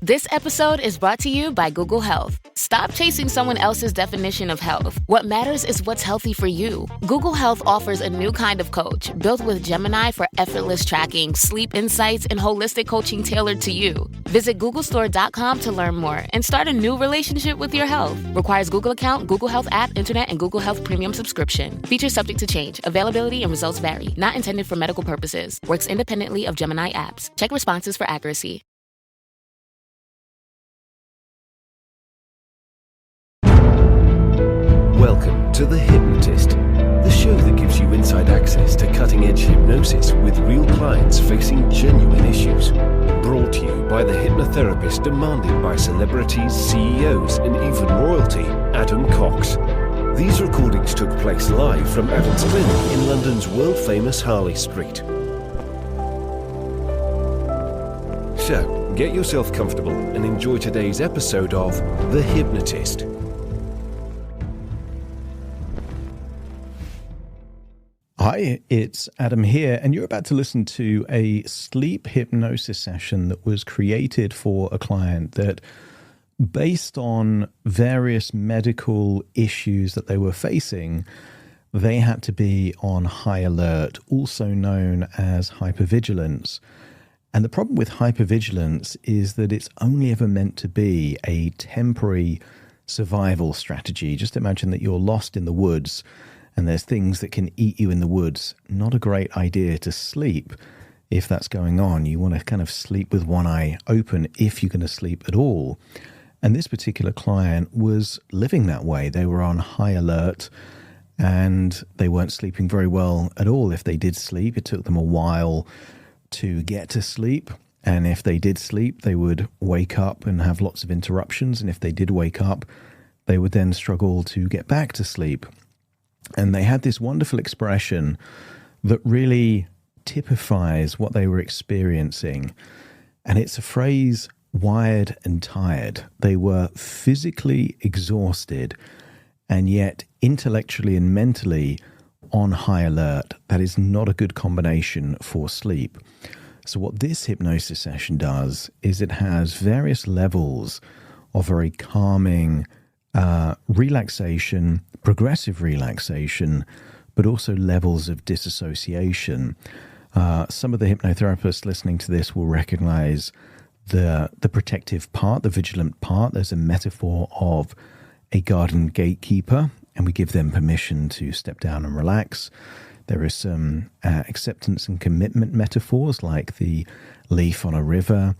This episode is brought to you by Google Health. Stop chasing someone else's definition of health. What matters is what's healthy for you. Google Health offers a new kind of coach built with Gemini for effortless tracking, sleep insights, and holistic coaching tailored to you. Visit googlestore.com to learn more and start a new relationship with your health. Requires Google account, Google Health app, internet, and Google Health premium subscription. Features subject to change. Availability and results vary. Not intended for medical purposes. Works independently of Gemini apps. Check responses for accuracy. Welcome to The Hypnotist, the show that gives you inside access to cutting-edge hypnosis with real clients facing genuine issues. Brought to you by the hypnotherapist demanded by celebrities, CEOs, and even royalty, Adam Cox. These recordings took place live from Adam's clinic in London's world-famous Harley Street. So, get yourself comfortable and enjoy today's episode of The Hypnotist. Hi, it's Adam here, and you're about to listen to a sleep hypnosis session that was created for a client that, based on various medical issues that they were facing, they had to be on high alert, also known as hypervigilance. And the problem with hypervigilance is that it's only ever meant to be a temporary survival strategy. Just imagine that you're lost in the woods and there's things that can eat you in the woods. Not a great idea to sleep if that's going on. You want to kind of sleep with one eye open if you're going to sleep at all. And this particular client was living that way. They were on high alert and they weren't sleeping very well at all. If they did sleep, it took them a while to get to sleep. And if they did sleep, they would wake up and have lots of interruptions. And if they did wake up, they would then struggle to get back to sleep. And they had this wonderful expression that really typifies what they were experiencing. And it's a phrase, wired and tired. They were physically exhausted and yet intellectually and mentally on high alert. That is not a good combination for sleep. So what this hypnosis session does is it has various levels of very calming relaxation, progressive relaxation, but also levels of disassociation. Some of the hypnotherapists listening to this will recognize the protective part, the vigilant part. There's a metaphor of a garden gatekeeper, and we give them permission to step down and relax. There is some acceptance and commitment metaphors like the leaf on a river.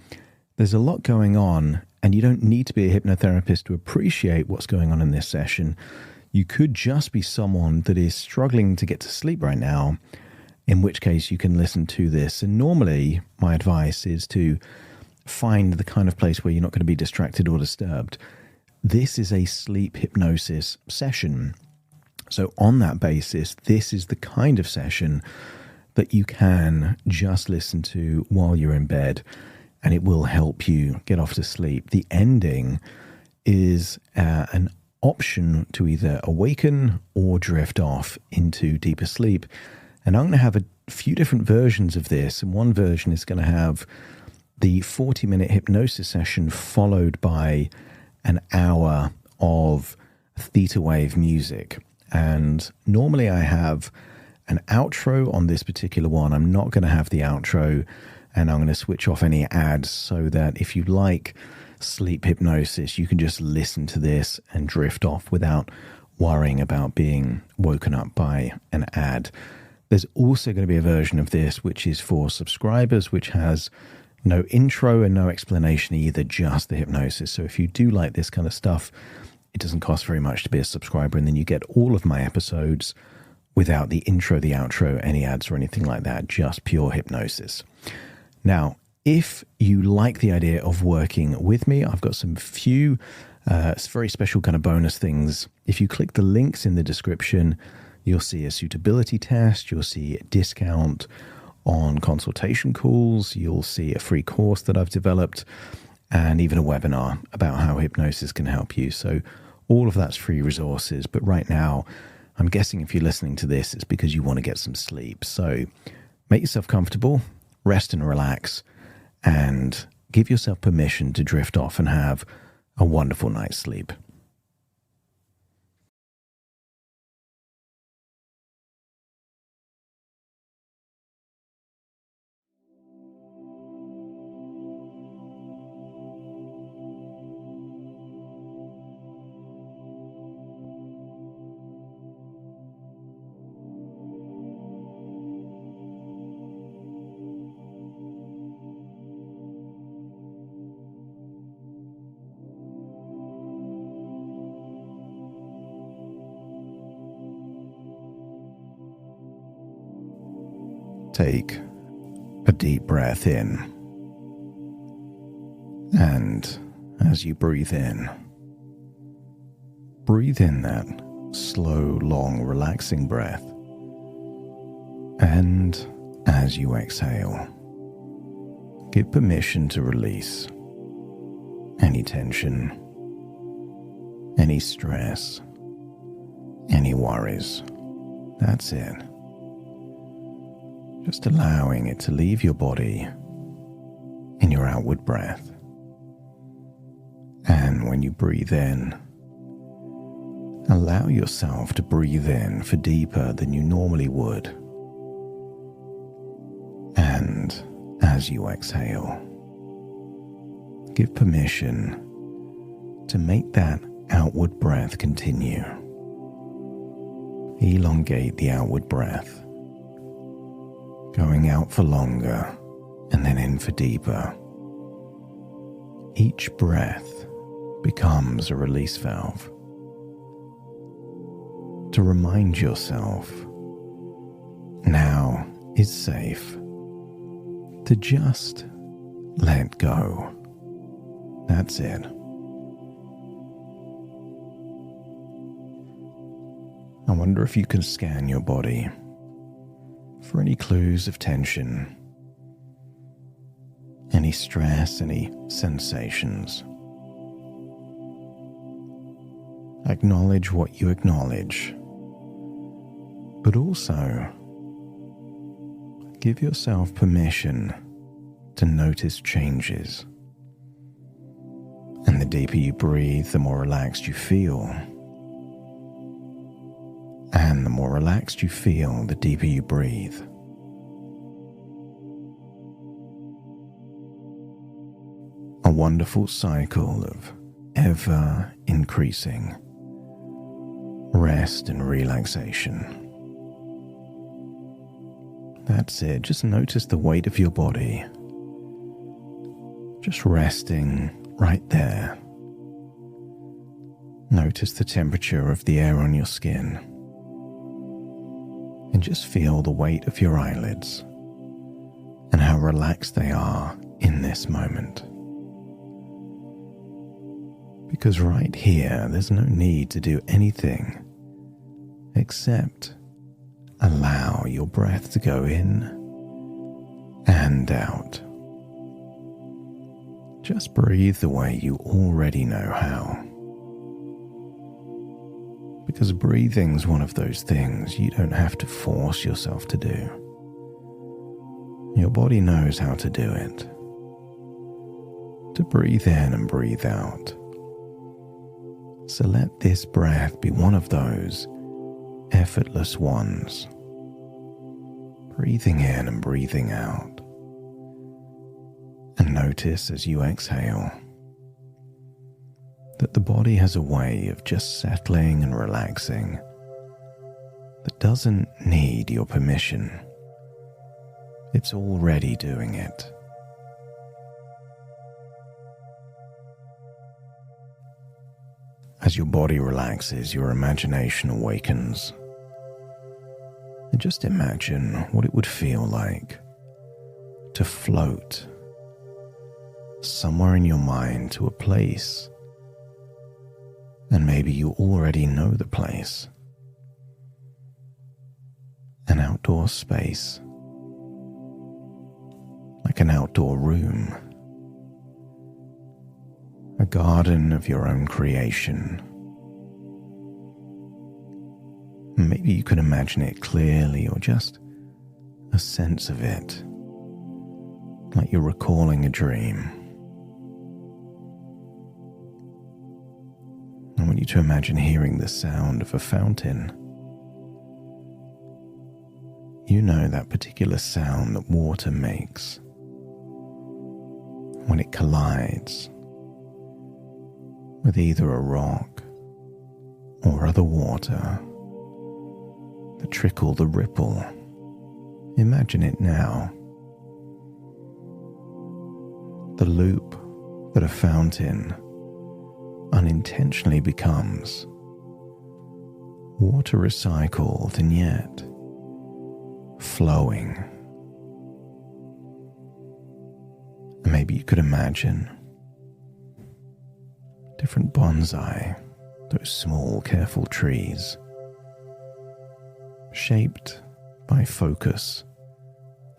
There's a lot going on, and you don't need to be a hypnotherapist to appreciate what's going on in this session. You could just be someone that is struggling to get to sleep right now, in which case you can listen to this. And normally, my advice is to find the kind of place where you're not going to be distracted or disturbed. This is a sleep hypnosis session. So on that basis, this is the kind of session that you can just listen to while you're in bed, and it will help you get off to sleep. The ending is an option to either awaken or drift off into deeper sleep. And I'm going to have a few different versions of this. And one version is going to have the 40-minute hypnosis session followed by an hour of theta wave music. And normally I have an outro on this particular one. I'm not going to have the outro, and I'm going to switch off any ads so that if you like sleep hypnosis, you can just listen to this and drift off without worrying about being woken up by an ad. There's also going to be a version of this which is for subscribers, which has no intro and no explanation either, just the hypnosis. So if you do like this kind of stuff, it doesn't cost very much to be a subscriber, and then you get all of my episodes without the intro, the outro, any ads or anything like that, just pure hypnosis. Now, if you like the idea of working with me, I've got some few very special kind of bonus things. If you click the links in the description, you'll see a suitability test, you'll see a discount on consultation calls, you'll see a free course that I've developed, and even a webinar about how hypnosis can help you. So all of that's free resources. But right now, I'm guessing if you're listening to this, it's because you want to get some sleep. So make yourself comfortable, rest and relax, and give yourself permission to drift off and have a wonderful night's sleep. Take a deep breath in, and as you breathe in that slow, long, relaxing breath, and as you exhale, give permission to release any tension, any stress, any worries. That's it. Just allowing it to leave your body in your outward breath. And when you breathe in, allow yourself to breathe in for deeper than you normally would. And as you exhale, give permission to make that outward breath continue. Elongate the outward breath, going out for longer and then in for deeper. Each breath becomes a release valve to remind yourself now is safe to just let go. That's it. I wonder if you can scan your body for any clues of tension, any stress, any sensations. Acknowledge what you acknowledge, but also give yourself permission to notice changes. And the deeper you breathe, the more relaxed you feel. And the more relaxed you feel, the deeper you breathe. A wonderful cycle of ever increasing rest and relaxation. That's it. Just notice the weight of your body. Just resting right there. Notice the temperature of the air on your skin. And just feel the weight of your eyelids and how relaxed they are in this moment. Because right here, there's no need to do anything except allow your breath to go in and out. Just breathe the way you already know how. Because breathing's one of those things you don't have to force yourself to do. Your body knows how to do it. To breathe in and breathe out. So let this breath be one of those effortless ones. Breathing in and breathing out. And notice as you exhale that the body has a way of just settling and relaxing that doesn't need your permission. It's already doing it. As your body relaxes, your imagination awakens. And just imagine what it would feel like to float somewhere in your mind to a place. And maybe you already know the place. An outdoor space. Like an outdoor room. A garden of your own creation. Maybe you can imagine it clearly or just a sense of it. Like you're recalling a dream. you to imagine hearing the sound of a fountain. You know that particular sound that water makes when it collides with either a rock or other water. The trickle, the ripple. Imagine it now. The loop that a fountain unintentionally becomes. Water recycled and yet flowing. And maybe you could imagine different bonsai, those small, careful trees, shaped by focus,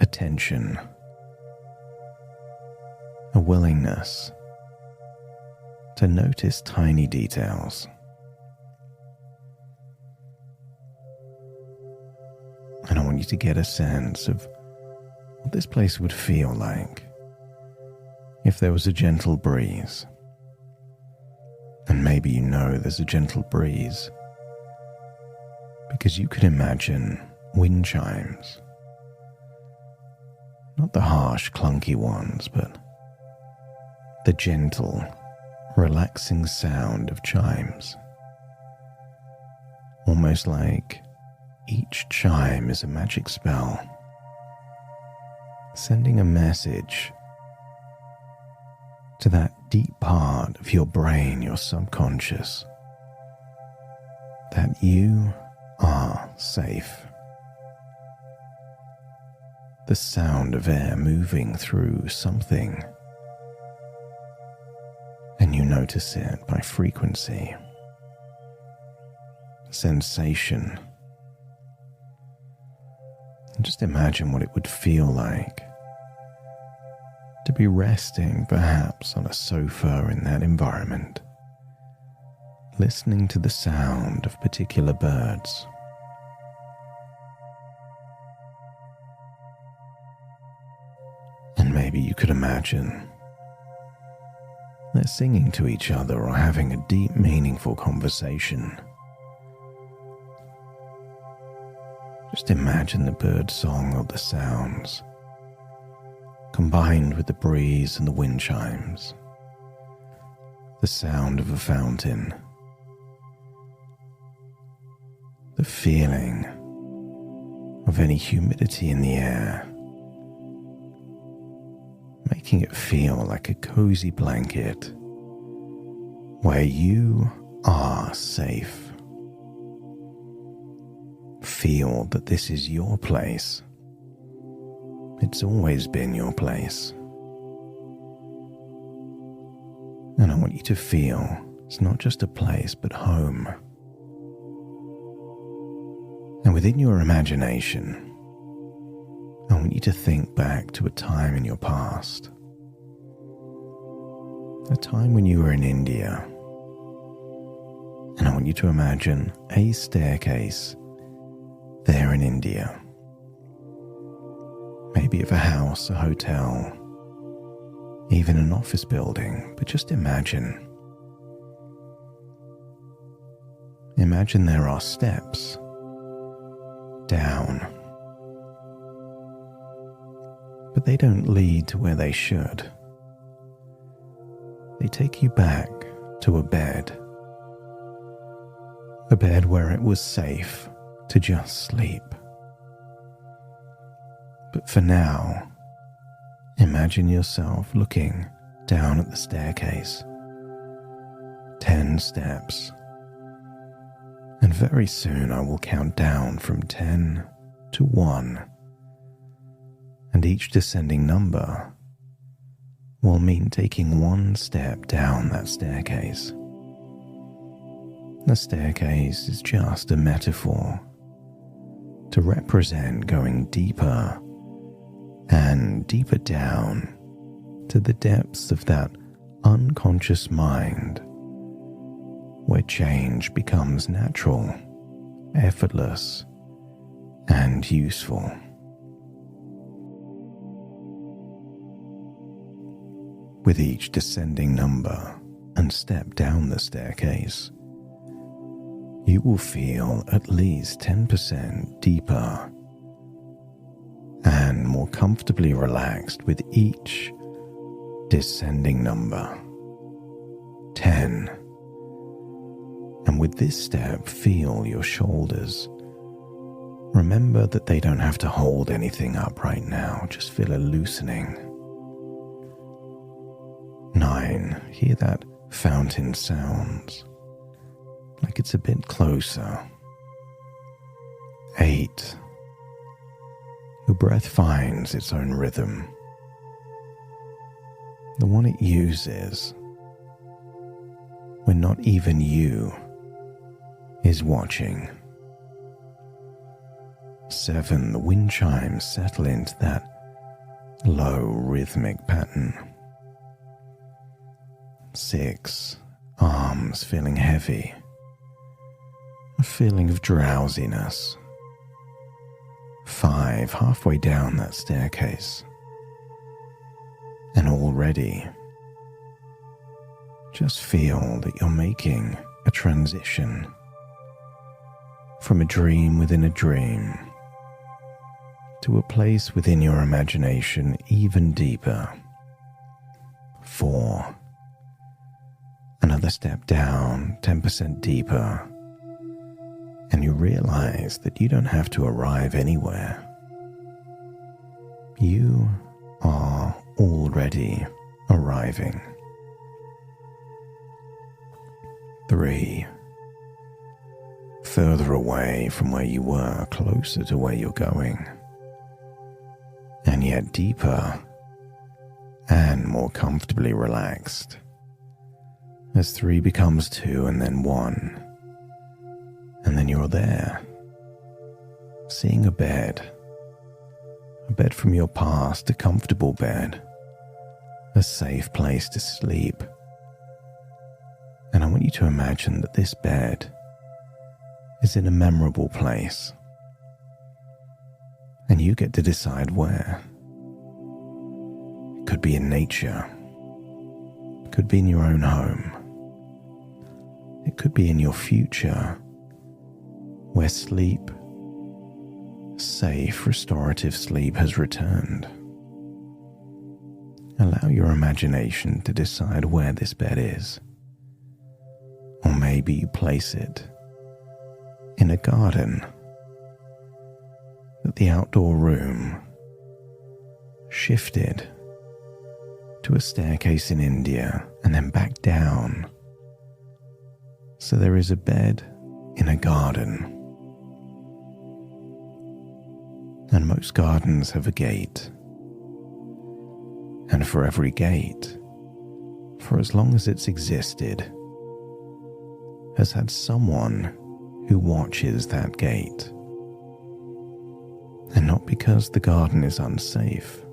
attention, a willingness to notice tiny details. And I want you to get a sense of what this place would feel like if there was a gentle breeze. And maybe you know there's a gentle breeze because you could imagine wind chimes. Not the harsh, clunky ones, but the gentle, relaxing sound of chimes. Almost like each chime is a magic spell, sending a message to that deep part of your brain, your subconscious, that you are safe. The sound of air moving through something, and you notice it by frequency, sensation. And just imagine what it would feel like to be resting perhaps on a sofa in that environment, listening to the sound of particular birds. And maybe you could imagine they're singing to each other or having a deep, meaningful conversation. Just imagine the bird song or the sounds combined with the breeze and the wind chimes, the sound of a fountain, the feeling of any humidity in the air, making it feel like a cozy blanket where you are safe. Feel that this is your place. It's always been your place. And I want you to feel it's not just a place, but home. And within your imagination, I want you to think back to a time in your past. A time when you were in India. And I want you to imagine a staircase there in India. Maybe of a house, a hotel, even an office building, but just imagine. Imagine there are steps down, but they don't lead to where they should. They take you back to a bed where it was safe to just sleep. But for now, imagine yourself looking down at the staircase. 10 steps. And very soon I will count down from 10 to 1. And each descending number will mean taking one step down that staircase. The staircase is just a metaphor to represent going deeper and deeper down to the depths of that unconscious mind where change becomes natural, effortless, and useful. With each descending number and step down the staircase, you will feel at least 10% deeper and more comfortably relaxed with each descending number, 10. And with this step, feel your shoulders. Remember that they don't have to hold anything up right now, just feel a loosening. 9. Hear that fountain sounds, like it's a bit closer. 8. Your breath finds its own rhythm, the one it uses when not even you is watching. 7. The wind chimes settle into that low rhythmic pattern. 6. Arms feeling heavy, a feeling of drowsiness. 5. Halfway down that staircase, and already just feel that you're making a transition from a dream within a dream to a place within your imagination even deeper. 4. Another step down, 10% deeper, and you realize that you don't have to arrive anywhere. You are already arriving. 3. Further away from where you were, closer to where you're going, and yet deeper and more comfortably relaxed, as 3 becomes 2 and then 1. And then you're there, seeing a bed from your past, a comfortable bed, a safe place to sleep. And I want you to imagine that this bed is in a memorable place, and you get to decide where. It could be in nature, it could be in your own home, it could be in your future, where sleep, safe, restorative sleep has returned. Allow your imagination to decide where this bed is. Or maybe you place it in a garden, that the outdoor room shifted to a staircase in India and then back down. So there is a bed in a garden. And most gardens have a gate. And for every gate, for as long as it's existed, has had someone who watches that gate. And not because the garden is unsafe,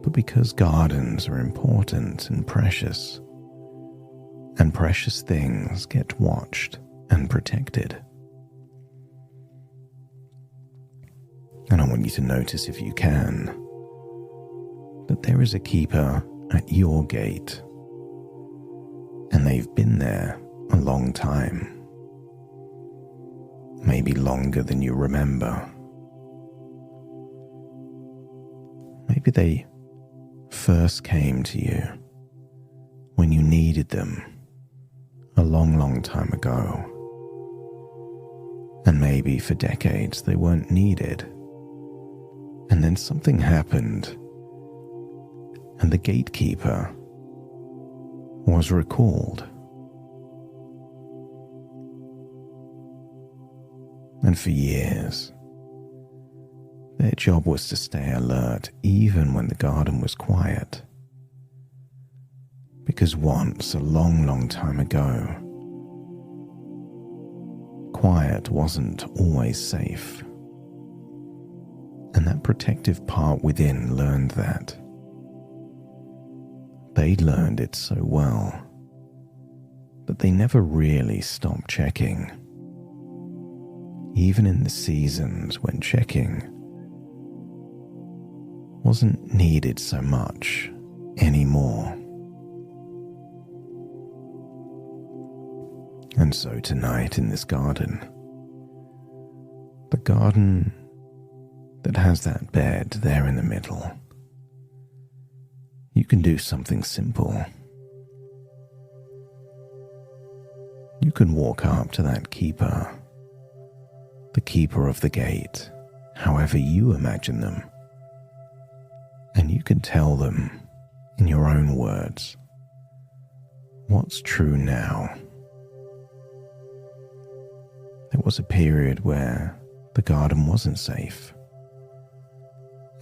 but because gardens are important and precious things get watched and protected. And I want you to notice, if you can, that there is a keeper at your gate, and they've been there a long time, maybe longer than you remember. Maybe they first came to you when you needed them a long, long time ago, and maybe for decades they weren't needed, and then something happened, and the gatekeeper was recalled. And for years, their job was to stay alert even when the garden was quiet. Because once, a long, long time ago, quiet wasn't always safe. And that protective part within learned that. They learned it so well that they never really stopped checking, even in the seasons when checking wasn't needed so much anymore. And so tonight in this garden, the garden that has that bed there in the middle, you can do something simple. You can walk up to that keeper, the keeper of the gate, however you imagine them, and you can tell them in your own words what's true now. There was a period where the garden wasn't safe,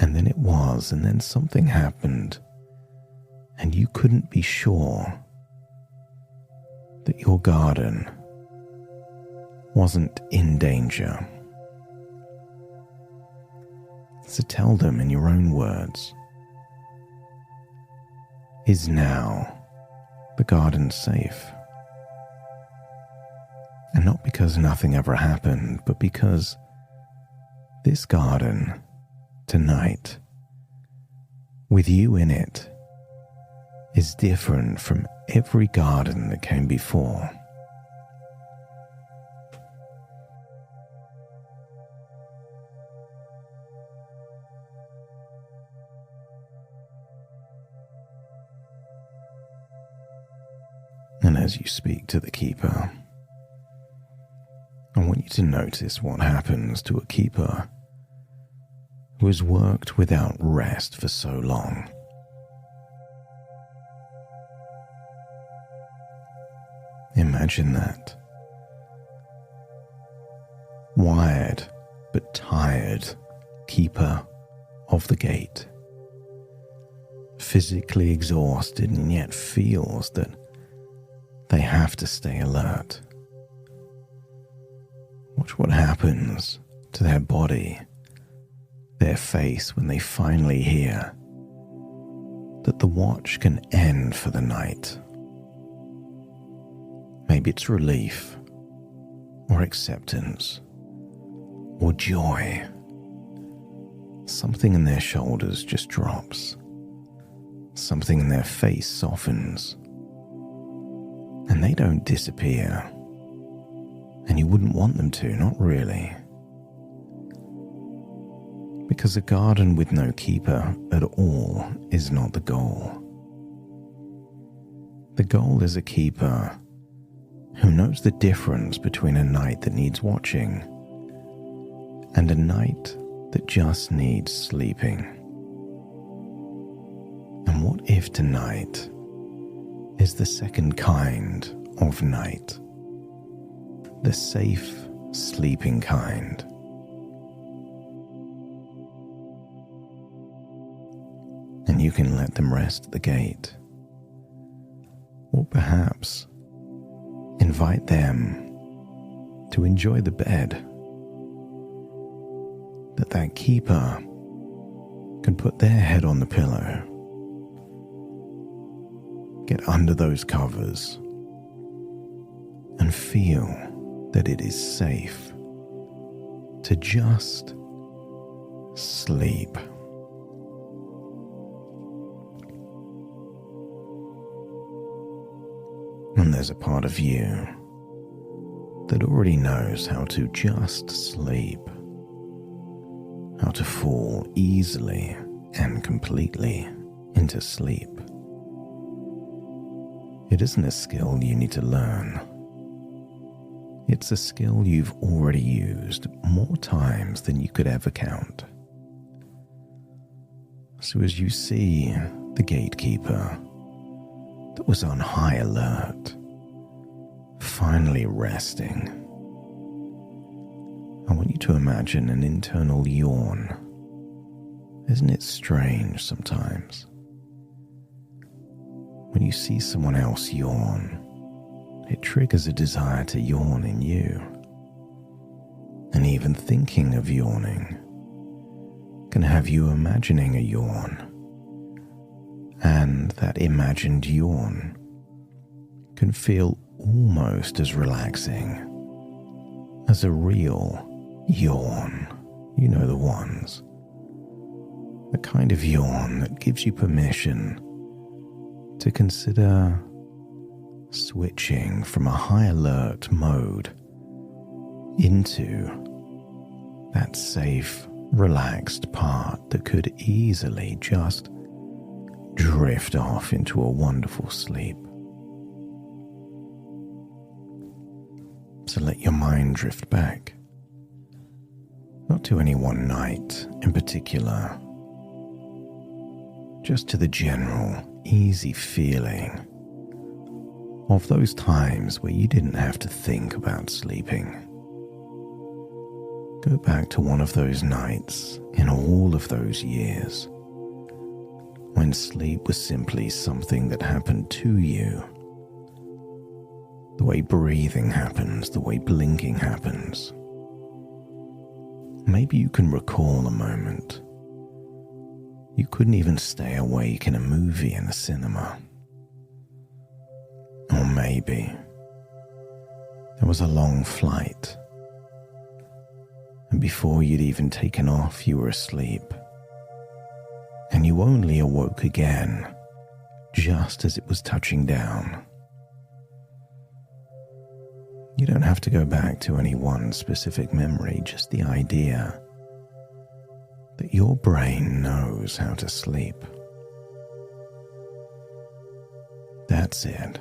and then it was, and then something happened, and you couldn't be sure that your garden wasn't in danger. So tell them in your own words, is now the garden safe? And not because nothing ever happened, but because this garden, tonight, with you in it, is different from every garden that came before. And as you speak to the keeper, I want you to notice what happens to a keeper who has worked without rest for so long. Imagine that. Wired but tired keeper of the gate, physically exhausted and yet feels that they have to stay alert. Watch what happens to their body, their face when they finally hear that the watch can end for the night. Maybe it's relief, or acceptance, or joy. Something in their shoulders just drops. Something in their face softens. And they don't disappear. And you wouldn't want them to, not really. Because a garden with no keeper at all is not the goal. The goal is a keeper who knows the difference between a night that needs watching and a night that just needs sleeping. And what if tonight is the second kind of night? The safe, sleeping kind. And you can let them rest at the gate. Or perhaps invite them to enjoy the bed that keeper can put their head on the pillow, get under those covers, and feel that it is safe to just sleep. And there's a part of you that already knows how to just sleep, how to fall easily and completely into sleep. It isn't a skill you need to learn. It's a skill you've already used more times than you could ever count. So as you see the gatekeeper that was on high alert, finally resting, I want you to imagine an internal yawn. Isn't it strange sometimes? When you see someone else yawn, it triggers a desire to yawn in you. And even thinking of yawning can have you imagining a yawn. And that imagined yawn can feel almost as relaxing as a real yawn. You know the ones. The kind of yawn that gives you permission to consider switching from a high alert mode into that safe, relaxed part that could easily just drift off into a wonderful sleep. So let your mind drift back, not to any one night in particular, just to the general, easy feeling of those times where you didn't have to think about sleeping. Go back to one of those nights in all of those years when sleep was simply something that happened to you. The way breathing happens, the way blinking happens. Maybe you can recall a moment you couldn't even stay awake in a movie in the cinema. Or maybe there was a long flight, and before you'd even taken off, you were asleep, and you only awoke again just as it was touching down. You don't have to go back to any one specific memory, just the idea that your brain knows how to sleep. That's it.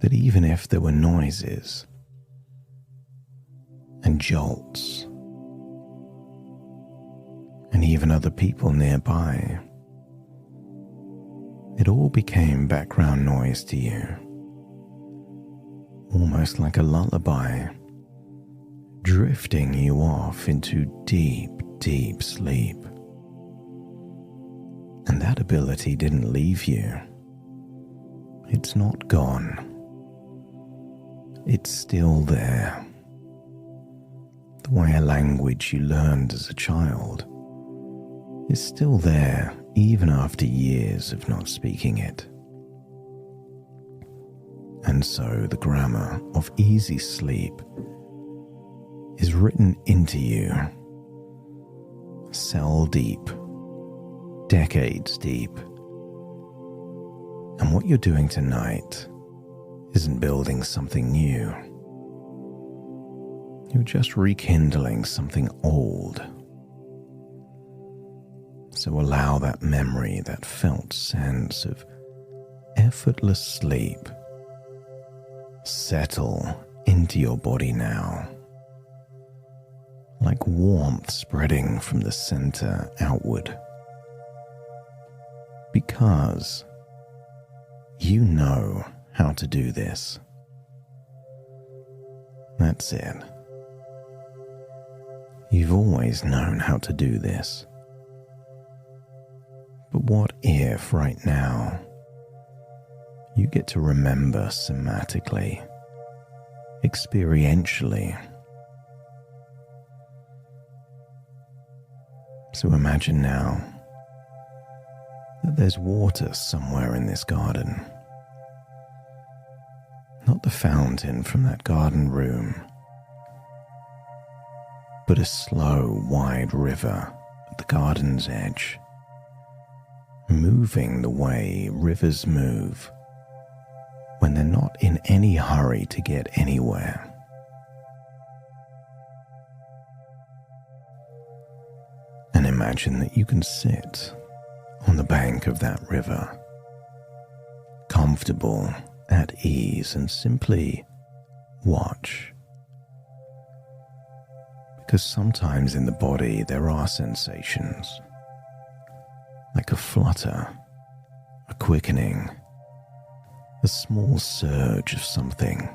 That even if there were noises and jolts, and even other people nearby, it all became background noise to you, almost like a lullaby, drifting you off into deep, deep sleep. And that ability didn't leave you. It's not gone. It's still there. The way a language you learned as a child is still there even after years of not speaking it. And so the grammar of easy sleep is written into you, cell deep, decades deep. And what you're doing tonight isn't building something new. You're just rekindling something old. So allow that memory, that felt sense of effortless sleep, settle into your body now, like warmth spreading from the center outward. Because you know how to do this. That's it. You've always known how to do this. But what if right now you get to remember somatically, experientially? So imagine now that there's water somewhere in this garden. Not the fountain from that garden room, but a slow, wide river at the garden's edge, moving the way rivers move when they're not in any hurry to get anywhere. And imagine that you can sit on the bank of that river, comfortable, at ease, and simply watch. Because sometimes in the body there are sensations, like a flutter, a quickening, a small surge of something.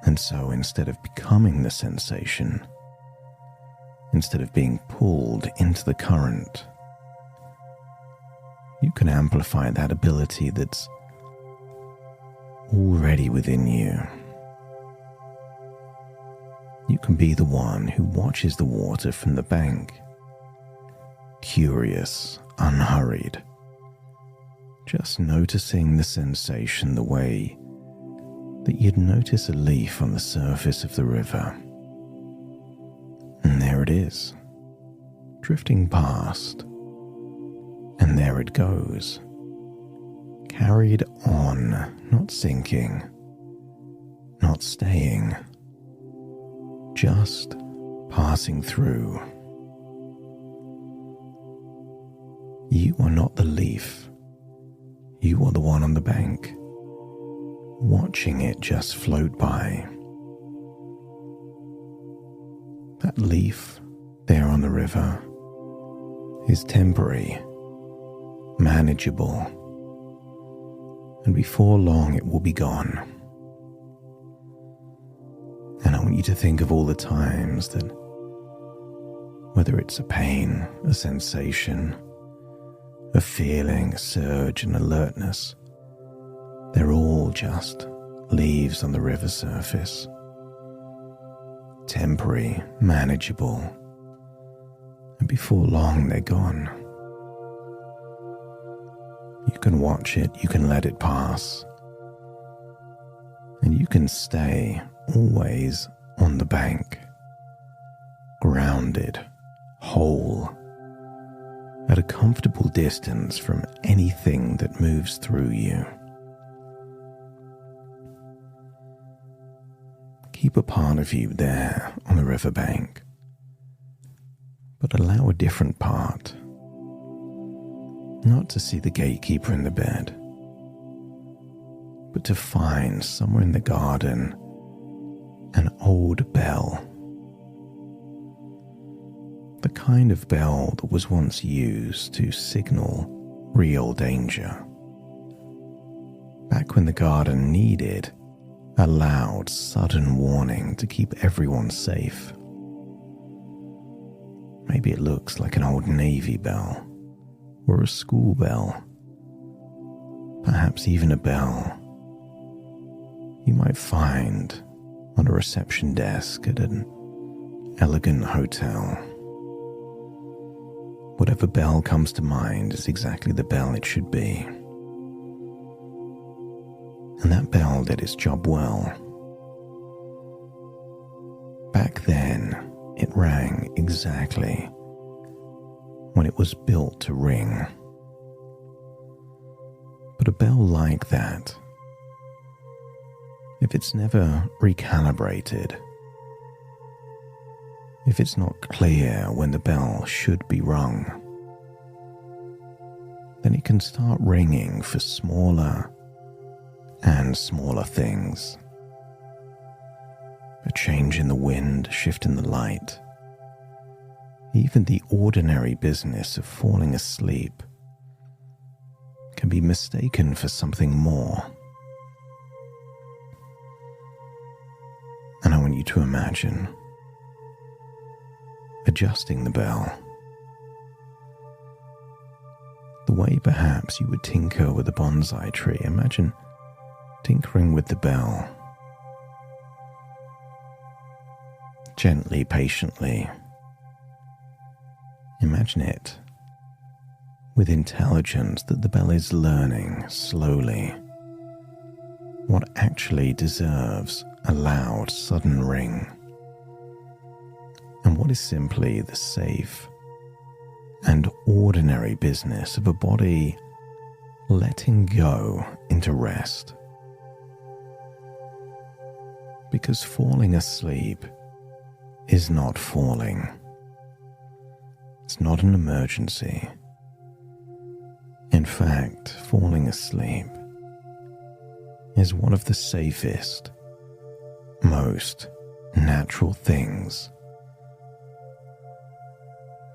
And so instead of becoming the sensation, instead of being pulled into the current, you can amplify that ability that's already within you. You can be the one who watches the water from the bank, curious, unhurried, just noticing the sensation the way that you'd notice a leaf on the surface of the river. And there it is, drifting past, and And there it goes. Carried on, not sinking, not staying, just passing through. You are not the leaf. You are the one on the bank, watching it just float by. That leaf there on the river is temporary, manageable, and before long it will be gone. And I want you to think of all the times that, whether it's a pain, a sensation, a feeling, a surge, an alertness, they're all just leaves on the river surface. Temporary, manageable, and before long they're gone. You can watch it, you can let it pass, and you can stay always on the bank, grounded, whole, at a comfortable distance from anything that moves through you. Keep a part of you there on the riverbank, but allow a different part, not to see the gatekeeper in the bed, but to find somewhere in the garden an old bell. The kind of bell that was once used to signal real danger. Back when the garden needed a loud, sudden warning to keep everyone safe. Maybe it looks like an old Navy bell, or a school bell, perhaps even a bell you might find on a reception desk at an elegant hotel. Whatever bell comes to mind is exactly the bell it should be. And that bell did its job well. Back then, it rang exactly when it was built to ring. But a bell like that, if it's never recalibrated, if it's not clear when the bell should be rung, then it can start ringing for smaller and smaller things. A change in the wind, a shift in the light, even the ordinary business of falling asleep can be mistaken for something more. And I want you to imagine adjusting the bell, the way perhaps you would tinker with a bonsai tree. Imagine tinkering with the bell, gently, patiently. Imagine it with intelligence that the bell is learning slowly what actually deserves a loud, sudden ring, and what is simply the safe and ordinary business of a body letting go into rest. Because falling asleep is not falling. It's not an emergency. In fact, falling asleep is one of the safest, most natural things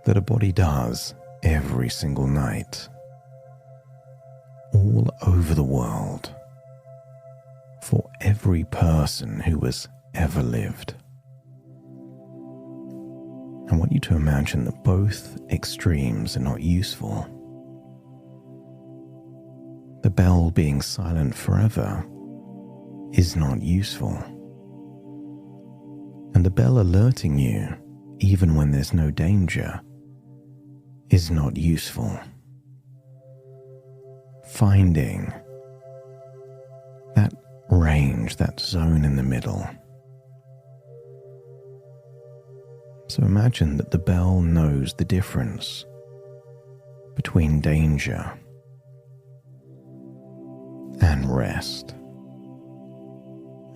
that a body does every single night, all over the world, for every person who has ever lived. I want you to imagine that both extremes are not useful. The bell being silent forever is not useful. And the bell alerting you, even when there's no danger, is not useful. Finding that range, that zone in the middle. So imagine that the bell knows the difference between danger and rest.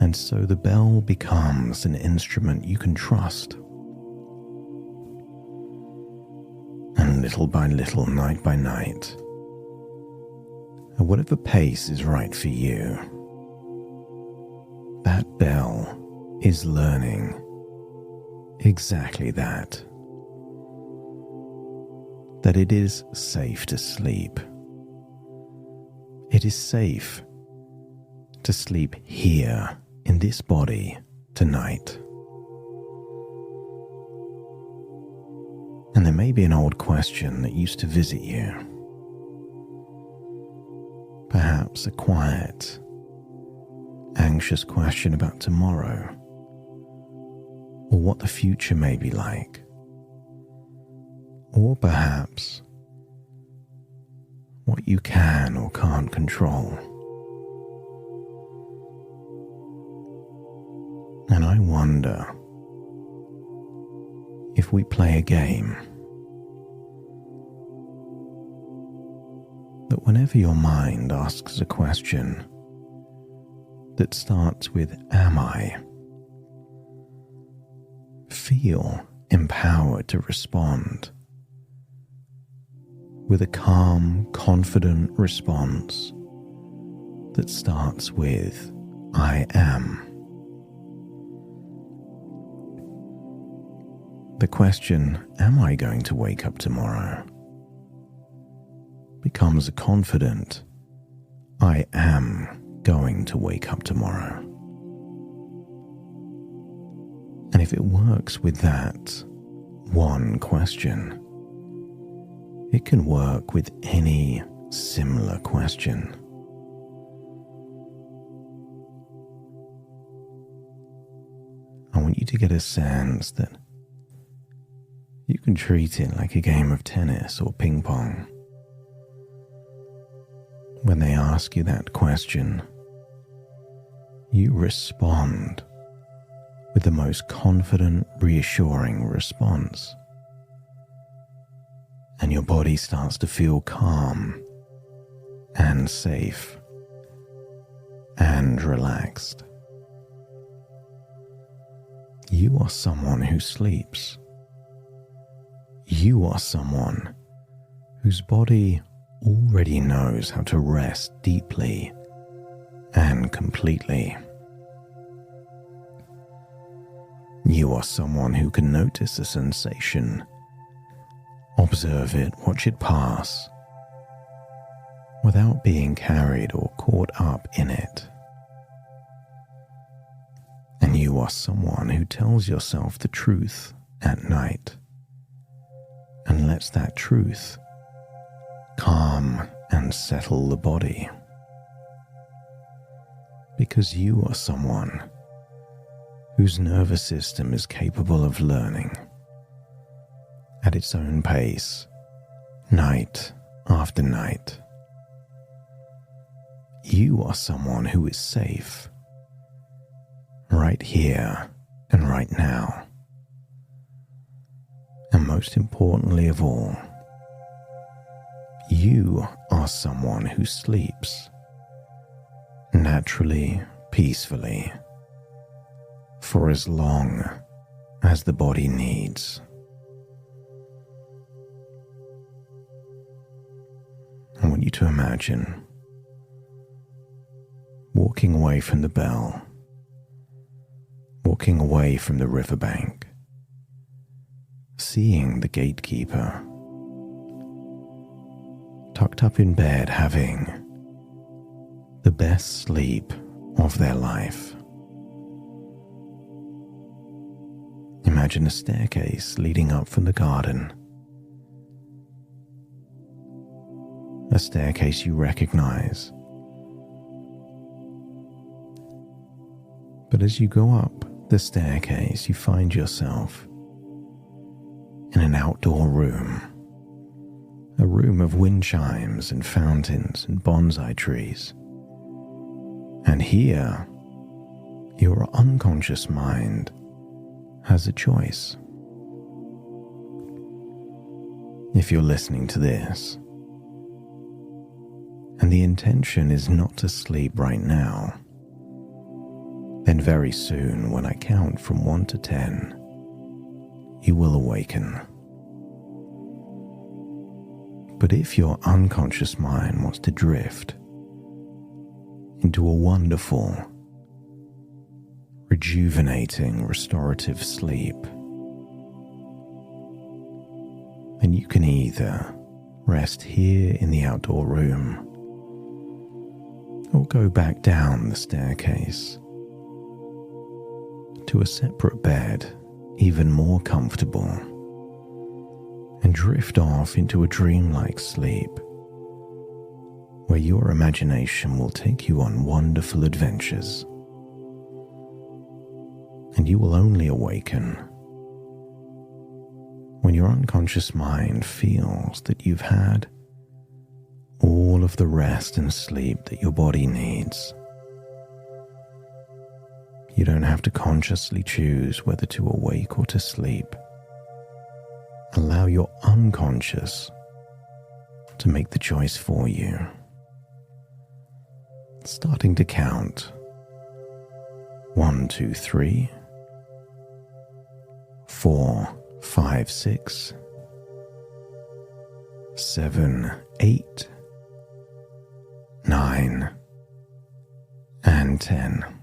And so the bell becomes an instrument you can trust. And little by little, night by night, at whatever pace is right for you, that bell is learning exactly that. That it is safe to sleep. It is safe to sleep here in this body tonight. And there may be an old question that used to visit you. Perhaps a quiet, anxious question about tomorrow, or what the future may be like. Or perhaps what you can or can't control. And I wonder if we play a game that whenever your mind asks a question that starts with "Am I?", feel empowered to respond with a calm, confident response that starts with "I am." The question, "Am I going to wake up tomorrow?" becomes a confident, "I am going to wake up tomorrow." And if it works with that one question, it can work with any similar question. I want you to get a sense that you can treat it like a game of tennis or ping pong. When they ask you that question, you respond with the most confident, reassuring response. And your body starts to feel calm and safe and relaxed. You are someone who sleeps. You are someone whose body already knows how to rest deeply and completely. You are someone who can notice a sensation, observe it, watch it pass, without being carried or caught up in it. And you are someone who tells yourself the truth at night and lets that truth calm and settle the body. Because you are someone whose nervous system is capable of learning at its own pace, night after night. You are someone who is safe, right here and right now. And most importantly of all, you are someone who sleeps naturally, peacefully, for as long as the body needs. I want you to imagine walking away from the bell, walking away from the riverbank, seeing the gatekeeper tucked up in bed having the best sleep of their life. Imagine a staircase leading up from the garden, a staircase you recognize. But as you go up the staircase, you find yourself in an outdoor room, a room of wind chimes and fountains and bonsai trees. And here, your unconscious mind has a choice. If you're listening to this and the intention is not to sleep right now, then very soon, when I count from 1 to 10, you will awaken. But if your unconscious mind wants to drift into a wonderful, rejuvenating, restorative sleep, then you can either rest here in the outdoor room or go back down the staircase to a separate bed, even more comfortable, and drift off into a dreamlike sleep where your imagination will take you on wonderful adventures, and you will only awaken when your unconscious mind feels that you've had all of the rest and sleep that your body needs. You don't have to consciously choose whether to awake or to sleep. Allow your unconscious to make the choice for you. Starting to count. 1, 2, 3, 4, 5, 6, 7, 8, 9, and 10.